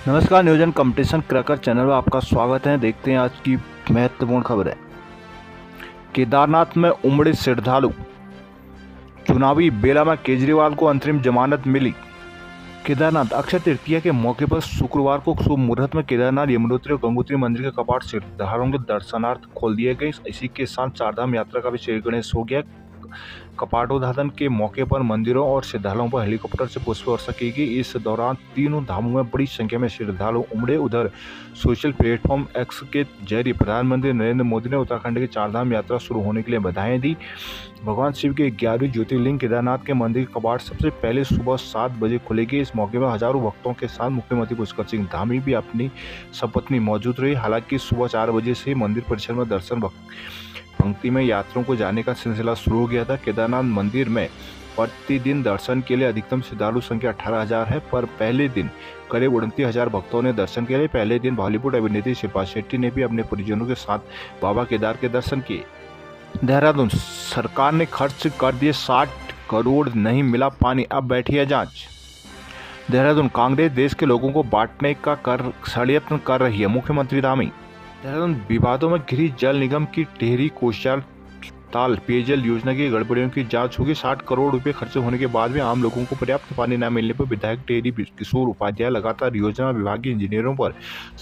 नमस्कार, नियोजन competition cracker channel में आपका स्वागत है। देखते हैं आज की महत्वपूर्ण खबर है। केदारनाथ में उमड़े श्रद्धालु, चुनावी बेला में केजरीवाल को अंतरिम जमानत मिली। केदारनाथ अक्षय तृतीया के मौके पर शुक्रवार को शुभ मुहूर्त में केदारनाथ, यमुनोत्री और गंगोत्री मंदिर के कपाट श्रद्धालुओं के दर्शनार्थ खोल दिए गए। इसी के साथ चारधाम यात्रा का भी श्री गणेश हो गया। कपाटोद्घाटन के मौके पर मंदिरों और श्रद्धालुओं पर हेलीकॉप्टर से पुष्प वर्षा की गई। इस दौरान तीनों धामों में बड़ी संख्या में श्रद्धालु उमड़े। उधर सोशल प्लेटफॉर्म एक्स के जरिए प्रधानमंत्री नरेंद्र मोदी ने उत्तराखंड की चारधाम यात्रा शुरू होने के लिए बधाई दी। भगवान शिव के 11वें ज्योतिर्लिंग केदारनाथ के मंदिर के कपाट सबसे पहले सुबह 7 बजे खुलेंगे। इस मौके पर हजारों भक्तों के साथ मुख्यमंत्री पुष्कर सिंह धामी भी अपनी सपत्नी मौजूद रही। हालांकि सुबह 4 बजे से मंदिर परिसर में दर्शन पंक्ति में यात्रियों को जाने का सिलसिला शुरू हो गया था। केदारनाथ मंदिर में प्रतिदिन दर्शन के लिए अधिकतम श्रद्धालु संख्या 18,000 है, पर पहले दिन करीब 29,000 भक्तों ने दर्शन के लिए। पहले दिन बॉलीवुड अभिनेत्री शिल्पा शेट्टी ने भी अपने परिजनों के साथ बाबा केदार के दर्शन किए। देहरादून सरकार ने खर्च कर दिए 60 करोड़, नहीं मिला पानी, अब बैठी है जांच। देहरादून कांग्रेस देश के लोगों को बांटने का षड्यंत्र कर रही है, मुख्यमंत्री धामी। देहरादून विवादों में घिरी जल निगम की टेहरी कोशियार ताल पेयजल योजना की गड़बड़ियों की जांच होगी। 60 करोड़ रुपए खर्च होने के बाद भी आम लोगों को पर्याप्त पानी न मिलने पर विधायक टेहरी किशोर उपाध्याय लगातार योजना विभागीय इंजीनियरों पर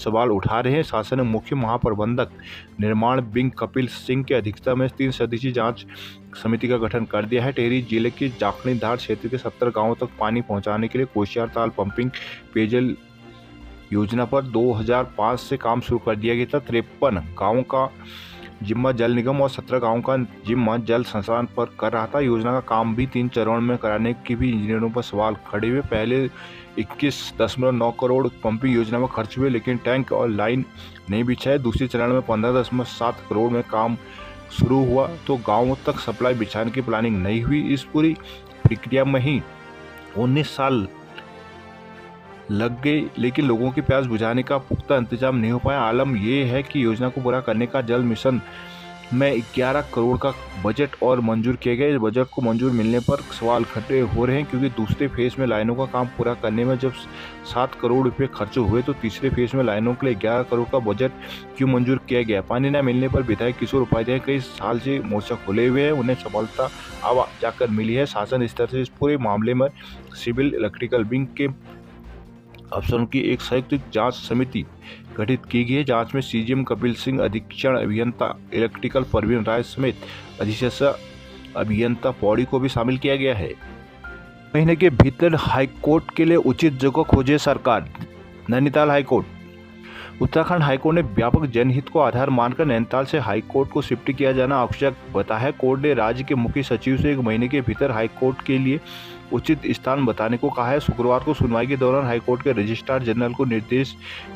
सवाल उठा रहे हैं। शासन ने मुख्य महाप्रबंधक निर्माण बिंग कपिल सिंह की अध्यक्षता में 3 सदस्यीय जांच समिति का गठन कर दिया है। टेहरी जिले के जाखणीधार क्षेत्र के 70 गाँवों तक पानी पहुँचाने के लिए कोशियार ताल पंपिंग पेयजल योजना पर 2005 से काम शुरू कर दिया गया था। 53 गाँवों का जिम्मा जल निगम और 17 गाँवों का जिम्मा जल संसाधन पर कर रहा था। योजना का काम भी 3 चरणों में कराने के भी इंजीनियरों पर सवाल खड़े हुए। पहले 21.9 करोड़ पंपिंग योजना में खर्च हुए, लेकिन टैंक और लाइन नहीं बिछाए। दूसरे चरण में 15.7 करोड़ में काम शुरू हुआ तो गाँवों तक सप्लाई बिछाने की प्लानिंग नहीं हुई। इस पूरी प्रक्रिया में ही 19 साल लग गई, लेकिन लोगों की प्यास बुझाने का पुख्ता इंतजाम नहीं हो पाया। आलम यह है कि योजना को पूरा करने का जल मिशन में 11 करोड़ का बजट और मंजूर किया गया। इस बजट को मंजूर मिलने पर सवाल खड़े हो रहे हैं, क्योंकि दूसरे फेज में लाइनों का काम पूरा करने में जब 7 करोड़ रुपए खर्च हुए तो तीसरे फेज में लाइनों के लिए 11 करोड़ का बजट क्यों मंजूर किया गया। पानी न मिलने पर विधायक किशोर उपाध्याय कई साल से मोर्चा खोले हुए हैं, उन्हें सफलता अब जाकर मिली है। शासन स्तर से इस पूरे मामले में सिविल इलेक्ट्रिकल विंग के अफसरों की एक संयुक्त जांच समिति गठित की गई है। जांच में सीजीएम कपिल सिंह, अधीक्षण अभियंता इलेक्ट्रिकल परवीन राय समेत अधिशासी अभियंता पौड़ी को भी शामिल किया गया है। महीने के भीतर हाईकोर्ट के लिए उचित जगह खोजे सरकार। नैनीताल हाईकोर्ट। उत्तराखंड हाईकोर्ट ने व्यापक जनहित को आधार मानकर नैनीताल से हाईकोर्ट को शिफ्ट किया जाना आवश्यक बताया है। कोर्ट ने राज्य के मुख्य सचिव से 1 महीने के भीतर हाईकोर्ट के लिए उचित स्थान बताने को कहा है। शुक्रवार को सुनवाई के दौरान हाईकोर्ट के रजिस्ट्रार जनरल को निर्देश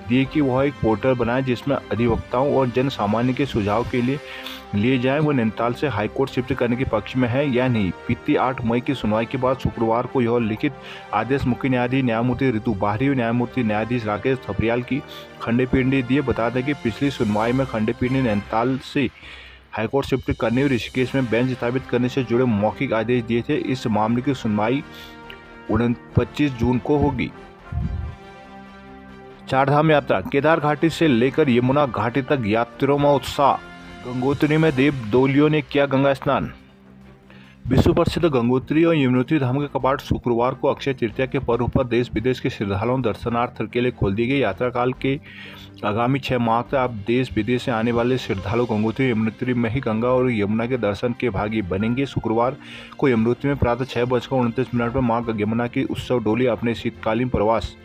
दिए कि वह एक पोर्टल बनाए जिसमें अधिवक्ताओं और जन सामान्य के सुझाव के लिए जाएं वो नैनीताल से हाईकोर्ट शिफ्ट करने के पक्ष में है या नहीं। बीती 8 मई की सुनवाई के बाद शुक्रवार को यह लिखित आदेश मुख्य न्यायाधीश न्यायमूर्ति ऋतु बाहरी और न्यायमूर्ति न्यायाधीश राकेश थपलियाल की खंडपीठ ने दिए। बता दें कि पिछली सुनवाई में खंडपीठ ने नैनीताल से हाईकोर्ट शिफ्ट करने और ऋषिकेश में बेंच स्थापित करने से जुड़े मौखिक आदेश दिए थे। इस मामले की सुनवाई 25 जून को होगी। चारधाम यात्रा। केदार घाटी से लेकर यमुना घाटी तक यात्रियों में उत्साह। गंगोत्री में देव डोलियों ने किया गंगा स्नान। विश्व प्रसिद्ध गंगोत्री और यमुनोत्री धाम के कपाट शुक्रवार को अक्षय तृतीया के पर्व पर देश विदेश के श्रद्धालुओं दर्शनार्थ के लिए खोल दिए गए। यात्रा काल के आगामी 6 माह तक अब देश विदेश से आने वाले श्रद्धालु गंगोत्री यमुनोत्री में ही गंगा और यमुना के दर्शन के भागी बनेंगे। शुक्रवार को यमुनोत्री में प्रातः 6:29 पर मां यमुना की उत्सव डोली अपने शीतकालीन प्रवास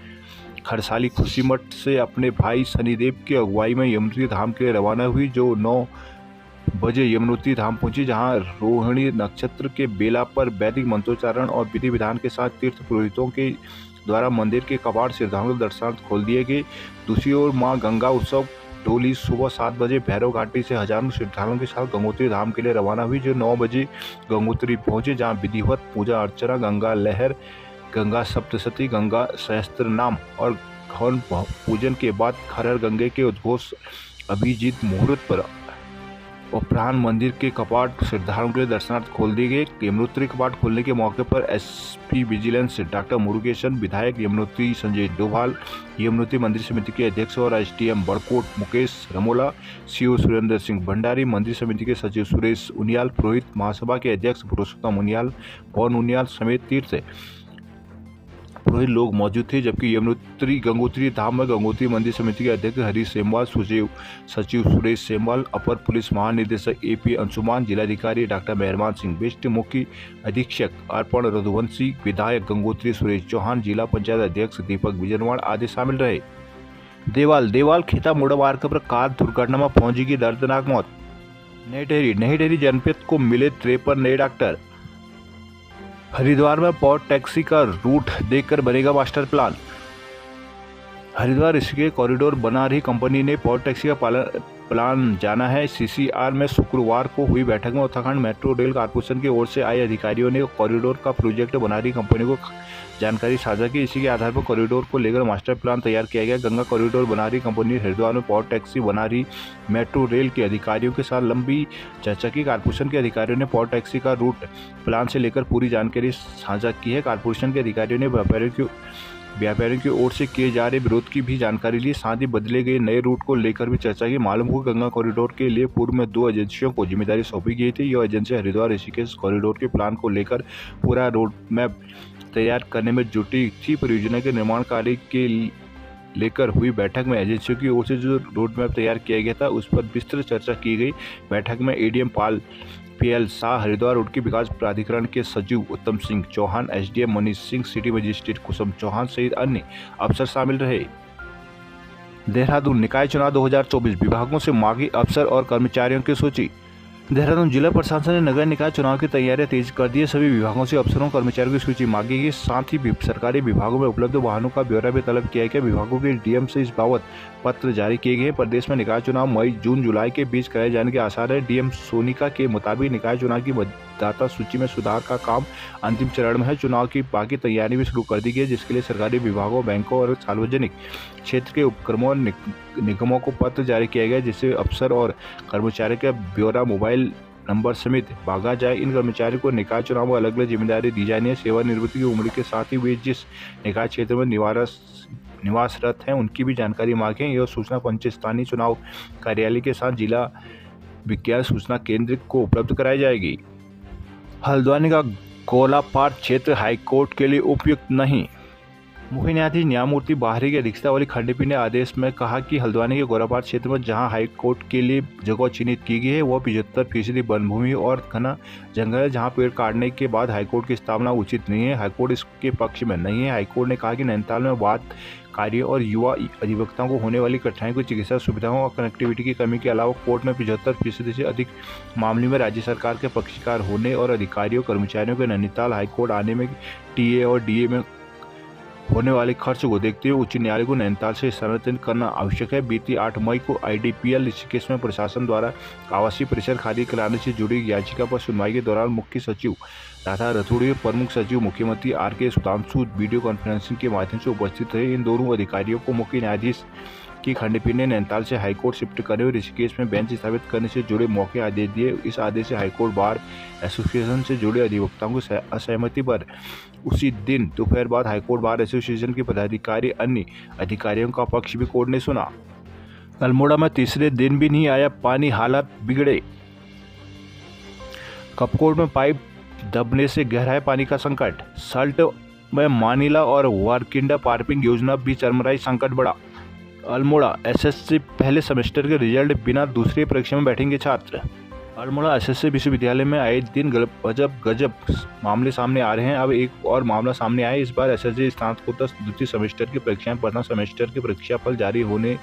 खरसाली खुशीमठ से अपने भाई शनिदेव की अगुवाई में यमुनोत्री धाम के लिए रवाना हुई, जो 9 बजे यमुनोत्री धाम पहुंची, जहां रोहिणी नक्षत्र के बेला पर वैदिक मंत्रोच्चारण और विधि विधान के साथ तीर्थ पुरोहितों के द्वारा मंदिर के कपाट श्रद्धालुओं दर्शनार्थ खोल दिए गए। दूसरी ओर मां गंगा उत्सव डोली सुबह 7 बजे भैरव घाटी से हजारों श्रद्धालुओं के साथ गंगोत्री धाम के लिए रवाना हुई, जो 9 बजे गंगोत्री पहुंचे, जहां विधिवत पूजा अर्चना, गंगा लहर, गंगा सप्तशती, गंगा सहस्त्र नाम और हवन पूजन के बाद हर हर गंगे के उद्घोष अभिजीत मुहूर्त पर उपरांत मंदिर के कपाट श्रद्धालुओं के लिए दर्शनार्थ खोल दिए गए। यमुनोत्री कपाट खोलने के मौके पर एसपी विजिलेंस डॉक्टर मुरुगेशन, विधायक यमुनोत्री संजय डोभाल, यमुनोत्री मंदिर समिति के अध्यक्ष और एसडीएम बड़कोट मुकेश रमोला, सीओ सुरेंद्र सिंह भंडारी, मंदिर समिति के सचिव सुरेश उनियाल, पुरोहित महासभा के अध्यक्ष पुरुषोत्तम उनियाल, पवन उनियाल समेत तीर्थ पुरोहित लोग मौजूद थे। जबकि यमुनोत्री गंगोत्री धाम में गंगोत्री मंदिर समिति के अध्यक्ष हरीश सेमवाल, सचिव सुरेश सेमवाल, अपर पुलिस महानिदेशक एपी अंशुमान, जिलाधिकारी डॉक्टर मेहरबान सिंह बिष्ट, मुख्य अधीक्षक अर्पण रघुवंशी, विधायक गंगोत्री सुरेश चौहान, जिला पंचायत अध्यक्ष दीपक बिजनवाड़ आदि शामिल रहे। देवाल खेता मोड़ मार्ग पर कार दुर्घटना में फौजी की दर्दनाक मौत। नई टेहरी जनपद को मिले 53 नए डॉक्टर। हरिद्वार में पॉट टैक्सी का रूट देखकर बनेगा master plan. Haridwar Rishikesh corridor बना रही कंपनी ने पॉट टैक्सी का प्लान जाना है। सीसीआर में शुक्रवार को हुई बैठक में उत्तराखंड मेट्रो रेल कॉर्पोरेशन की ओर से आए अधिकारियों ने कॉरिडोर का प्रोजेक्ट बना रही कंपनी को जानकारी साझा की। इसी के आधार पर कॉरिडोर को लेकर मास्टर प्लान तैयार किया गया। गंगा कॉरिडोर बना रही कंपनी हरिद्वार में पॉट टैक्सी बना रही मेट्रो रेल के अधिकारियों के साथ लंबी चर्चा की। कॉर्पोरेशन के अधिकारियों ने पॉट टैक्सी का रूट प्लान से लेकर पूरी जानकारी साझा की है। कॉर्पोरेशन के अधिकारियों ने व्यापारियों की ओर से किए जा रहे विरोध की भी जानकारी ली। साथ ही बदले गए नए रूट को लेकर भी चर्चा की। मालूम हो गंगा कॉरिडोर के लिए पूर्व में 2 एजेंसियों को जिम्मेदारी सौंपी गई थी। यह एजेंसी हरिद्वार ऋषिकेश कॉरिडोर के प्लान को लेकर पूरा रोड मैप तैयार करने में जुटी थी। परियोजना के निर्माण कार्य के लेकर हुई बैठक में एजेंसियों की ओर से जो रोड मैप तैयार किया गया था उस पर विस्तृत चर्चा की गई। बैठक में ADM PL Shah, Haridwar road के विकास प्राधिकरण के सचिव Uttam Singh Chauhan, SDM Manish Singh, city magistrate Kusum Chauhan सहित अन्य अफसर शामिल रहे। देहरादून निकाय चुनाव 2024 विभागों से मांगी अफसर और कर्मचारियों की सूची। देहरादून जिला प्रशासन ने नगर निकाय चुनाव की तैयारियां तेज कर दी है। सभी विभागों से अफसरों कर्मचारियों की सूची मांगी गई। साथ ही सरकारी विभागों में उपलब्ध वाहनों का ब्यौरा भी तलब किया गया। विभागों के डीएम से इस बाबत पत्र जारी किए गए। प्रदेश में निकाय चुनाव मई, जून, जुलाई के बीच कराए जाने के आसार है। डीएम सोनिका के मुताबिक निकाय चुनाव की मतदाता सूची में सुधार का काम अंतिम चरण में है। चुनाव की बाकी तैयारी भी शुरू कर दी गई है, जिसके लिए सरकारी विभागों, बैंकों और सार्वजनिक क्षेत्र के उपक्रमों और निगमों को पत्र जारी किया गया, जिससे अफसर और कर्मचारी का ब्यौरा, मोबाइल नंबर समेत भागा जाए। इन कर्मचारियों को निकाय चुनाव में अलग अलग जिम्मेदारी दी जानी है। सेवानिवृत्ति की उम्र के साथ ही वे जिस निकाय क्षेत्र में निवासरत हैं उनकी भी जानकारी मांगे। यह सूचना पंचायत स्थानीय चुनाव कार्यालय के साथ जिला विज्ञान सूचना केंद्र को उपलब्ध कराई जाएगी। हल्द्वानी का गोलापाट क्षेत्र हाईकोर्ट के लिए उपयुक्त नहीं। मुख्य न्यायाधीश न्यायमूर्ति बाहरी की अध्यक्षता वाली खंडपीठ ने आदेश में कहा कि हल्द्वानी के गोलापाट क्षेत्र में जहां हाईकोर्ट के लिए जगह चिन्हित की गई है वह 75% वन भूमि और घना जंगल है, जहां पेड़ काटने के बाद हाईकोर्ट की स्थापना उचित नहीं है। हाईकोर्ट इसके पक्ष में नहीं है। हाईकोर्ट ने कहा कि नैनीताल में वाद कार्य और युवा अधिवक्ताओं को होने वाली कठिनाई को चिकित्सा सुविधाओं और कनेक्टिविटी की कमी के अलावा कोर्ट में 75% से अधिक मामले में राज्य सरकार के पक्षकार होने और अधिकारियों कर्मचारियों के नैनीताल हाईकोर्ट आने में टीए और डीए में होने वाले खर्च को देखते हुए उच्च न्यायालय को नैनीताल से स्थानांतरित करना आवश्यक है। बीती 8 मई को आईडीपीएल ऋषिकेश में प्रशासन द्वारा आवासीय परिसर खाली कराने से जुड़ी याचिका पर सुनवाई के दौरान मुख्य सचिव राधा रतूड़ी और प्रमुख सचिव मुख्यमंत्री आरके सुधांशु वीडियो कॉन्फ्रेंसिंग के माध्यम से उपस्थित रहे। इन दोनों अधिकारियों को मुख्य न्यायाधीश की खंडपीठ ने नैनीताल से हाईकोर्ट शिफ्ट करने और ऋषिकेश में बेंच स्थापित करने से जुड़े मौके आदेश दिए। इस आदेश से हाईकोर्ट बार एसोसिएशन से जुड़े अधिवक्ताओं की असहमति पर उसी दिन दोपहर बाद हाईकोर्ट बार एसोसिएशन के पदाधिकारी अन्य अधिकारियों का पक्ष भी कोर्ट ने सुना। अल्मोड़ा में तीसरे दिन भी नहीं आया पानी, हालात बिगड़े। कपकोट में पाइप दबने से गहराया पानी का संकट। सल्ट में मानिला और वारकिंडा पार्पिंग योजना भी चरमराई, संकट बढ़ा। अल्मोड़ा एसएससी पहले सेमेस्टर के रिजल्ट बिना दूसरी परीक्षा में बैठेंगे छात्र। अल्मोड़ा एसएससी विश्वविद्यालय में आए दिन गजब मामले सामने आ रहे हैं। अब एक और मामला सामने आया। इस बार एसएससी स्नातकोत्तर द्वितीय सेमेस्टर की परीक्षाएं प्रथम सेमेस्टर के परीक्षाफल जारी होने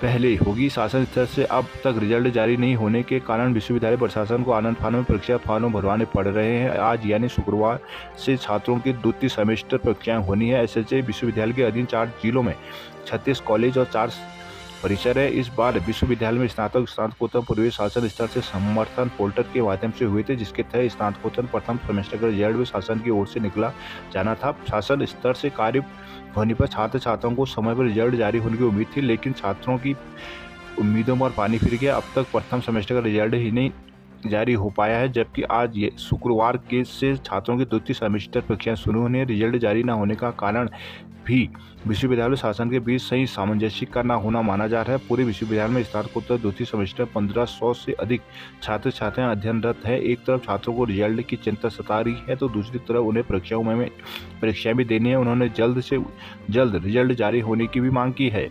पहले होगी। शासन स्तर से अब तक रिजल्ट जारी नहीं होने के कारण विश्वविद्यालय प्रशासन को आनंद फानों में परीक्षा फॉर्म भरवाने पड़ रहे हैं। आज यानी शुक्रवार से छात्रों की द्वितीय सेमेस्टर परीक्षाएं होनी है। एसएससी विश्वविद्यालय के अधीन 4 जिलों में 36 कॉलेज और 4 परिसर है। इस बार विश्वविद्यालय में स्नातकोत्तर पूर्वी शासन स्तर से समर्थन पोर्टल के माध्यम से हुए थे, जिसके तहत स्नातकोत्तर प्रथम सेमेस्टर का रिजल्ट भी शासन की ओर से निकला जाना था। शासन स्तर से कार्य होने पर छात्र छात्राओं को समय पर रिजल्ट जारी होने की उम्मीद थी, लेकिन छात्रों की उम्मीदों पर पानी फिर गया। अब तक प्रथम सेमेस्टर का रिजल्ट ही नहीं जारी हो पाया है, जबकि आज ये शुक्रवार के से छात्रों की द्वितीय सेमेस्टर परीक्षाएं शुरू होने हैं। रिजल्ट जारी न होने का कारण भी विश्वविद्यालय शासन के बीच सही सामंजस्य का न होना माना जा रहा है। पूरे विश्वविद्यालय में स्नातकोत्तर द्वितीय सेमेस्टर 1500 से अधिक छात्र छात्राएं अध्ययनरत है। एक तरफ छात्रों को रिजल्ट की चिंता सता रही है, तो दूसरी तरफ उन्हें परीक्षाएं भी देनी है। उन्होंने जल्द से जल्द रिजल्ट जारी होने की भी मांग की है।